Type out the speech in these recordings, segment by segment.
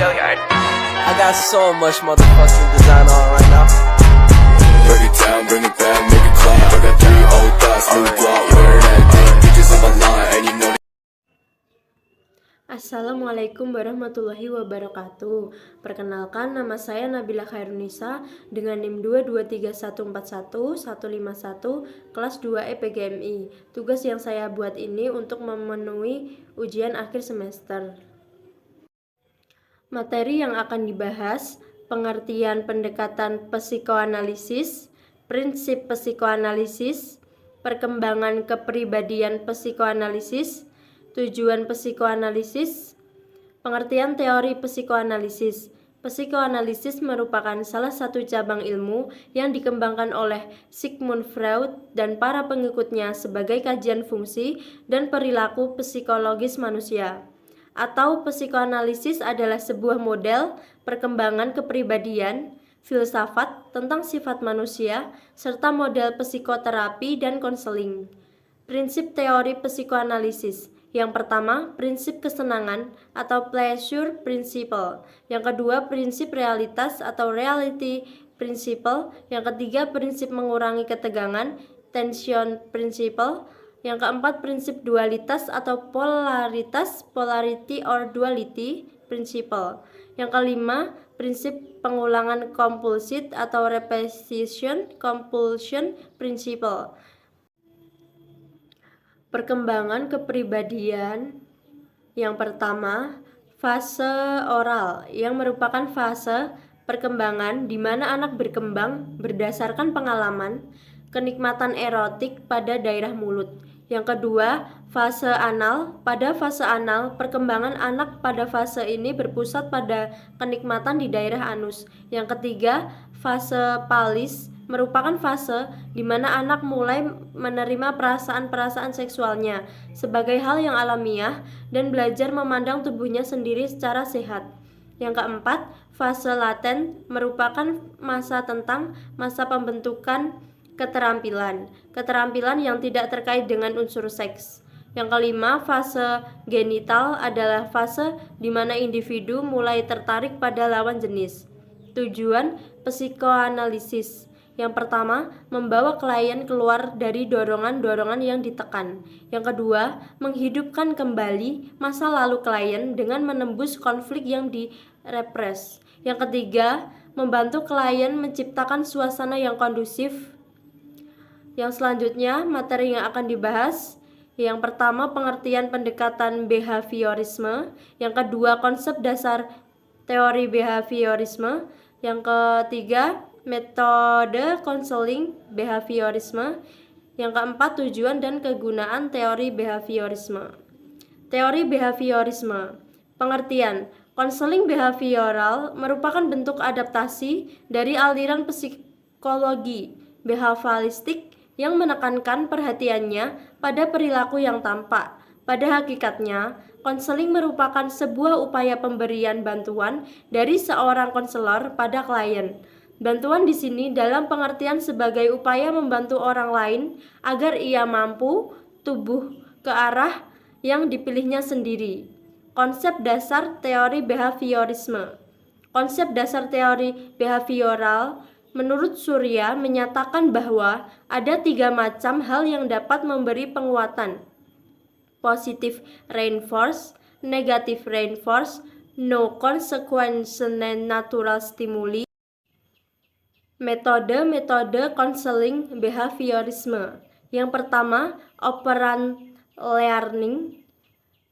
I got so much motherfucking design on right now. Break it down, bring it back, make it clap. I got 3 old thoughts, new block, wear that thing. Bitches on my line, and you know. Assalamualaikum warahmatullahi wabarakatuh. Perkenalkan, nama saya Nabila Khairunisa dengan NIM 223141151 kelas 2 EPGMI. Tugas yang saya buat ini untuk memenuhi ujian akhir semester. Materi yang akan dibahas: pengertian pendekatan psikoanalisis, prinsip psikoanalisis, perkembangan kepribadian psikoanalisis, tujuan psikoanalisis, pengertian teori psikoanalisis. Psikoanalisis merupakan salah satu cabang ilmu yang dikembangkan oleh Sigmund Freud dan para pengikutnya sebagai kajian fungsi dan perilaku psikologis manusia. Atau psikoanalisis adalah sebuah model perkembangan kepribadian, filsafat tentang sifat manusia, serta model psikoterapi dan konseling. Prinsip teori psikoanalisis. Yang pertama, prinsip kesenangan atau pleasure principle. Yang kedua, prinsip realitas atau reality principle. Yang ketiga, prinsip mengurangi ketegangan, tension principle. Yang keempat, prinsip dualitas atau polaritas, polarity or duality principle. Yang kelima, prinsip pengulangan compulsive atau repetition compulsion principle. Perkembangan kepribadian. Yang pertama, fase oral, yang merupakan fase perkembangan di mana anak berkembang berdasarkan pengalaman, kenikmatan erotik pada daerah mulut. Yang kedua, fase anal. Pada fase anal, perkembangan anak pada fase ini berpusat pada kenikmatan di daerah anus. Yang ketiga, fase palis merupakan fase di mana anak mulai menerima perasaan-perasaan seksualnya sebagai hal yang alamiah dan belajar memandang tubuhnya sendiri secara sehat. Yang keempat, fase laten merupakan masa pembentukan keterampilan yang tidak terkait dengan unsur seks. Yang kelima, fase genital adalah fase di mana individu mulai tertarik pada lawan jenis. Tujuan psikoanalisis. Yang pertama, membawa klien keluar dari dorongan-dorongan yang ditekan. Yang kedua, menghidupkan kembali masa lalu klien dengan menembus konflik yang direpres. Yang ketiga, membantu klien menciptakan suasana yang kondusif. Yang selanjutnya, materi yang akan dibahas. Yang pertama, pengertian pendekatan behaviorisme. Yang kedua, konsep dasar teori behaviorisme. Yang ketiga, metode konseling behaviorisme. Yang keempat, tujuan dan kegunaan teori behaviorisme. Teori behaviorisme. Pengertian: konseling behavioral merupakan bentuk adaptasi dari aliran psikologi behavioralistik yang menekankan perhatiannya pada perilaku yang tampak. Pada hakikatnya, konseling merupakan sebuah upaya pemberian bantuan dari seorang konselor pada klien. Bantuan di sini dalam pengertian sebagai upaya membantu orang lain agar ia mampu tumbuh ke arah yang dipilihnya sendiri. Konsep dasar teori behaviorisme. Konsep dasar teori behavioral menurut Surya menyatakan bahwa ada 3 macam hal yang dapat memberi penguatan: positive reinforce, negative reinforce, no consequence natural stimuli. Metode konseling behaviorisme. Yang pertama, operant learning,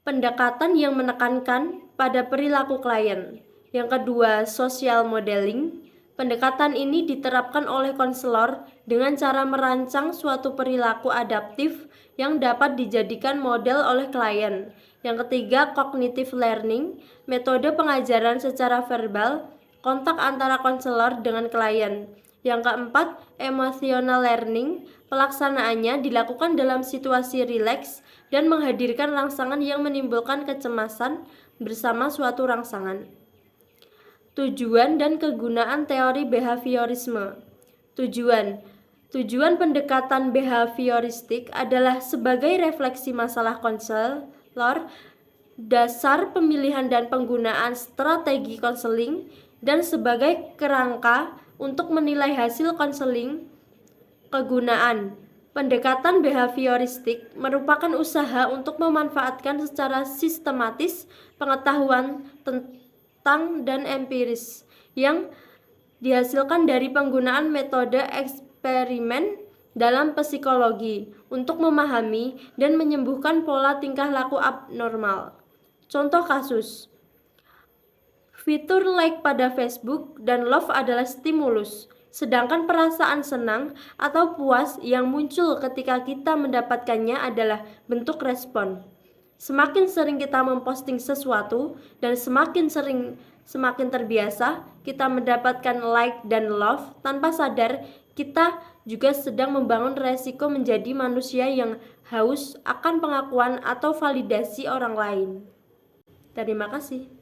pendekatan yang menekankan pada perilaku klien. Yang kedua, social modeling. Pendekatan ini diterapkan oleh konselor dengan cara merancang suatu perilaku adaptif yang dapat dijadikan model oleh klien. Yang ketiga, cognitive learning, metode pengajaran secara verbal, kontak antara konselor dengan klien. Yang keempat, emotional learning, pelaksanaannya dilakukan dalam situasi rileks dan menghadirkan rangsangan yang menimbulkan kecemasan bersama suatu rangsangan. Tujuan dan kegunaan teori behaviorisme. Tujuan pendekatan behavioristik adalah sebagai refleksi masalah konselor dasar pemilihan dan penggunaan strategi konseling, dan sebagai kerangka untuk menilai hasil konseling. Kegunaan pendekatan behavioristik merupakan usaha untuk memanfaatkan secara sistematis pengetahuan tentang dan empiris yang dihasilkan dari penggunaan metode eksperimen dalam psikologi untuk memahami dan menyembuhkan pola tingkah laku abnormal. Contoh kasus: fitur like pada Facebook dan love adalah stimulus, sedangkan perasaan senang atau puas yang muncul ketika kita mendapatkannya adalah bentuk respon. Semakin sering kita memposting sesuatu dan semakin terbiasa kita mendapatkan like dan love, tanpa sadar kita juga sedang membangun resiko menjadi manusia yang haus akan pengakuan atau validasi orang lain. Terima kasih.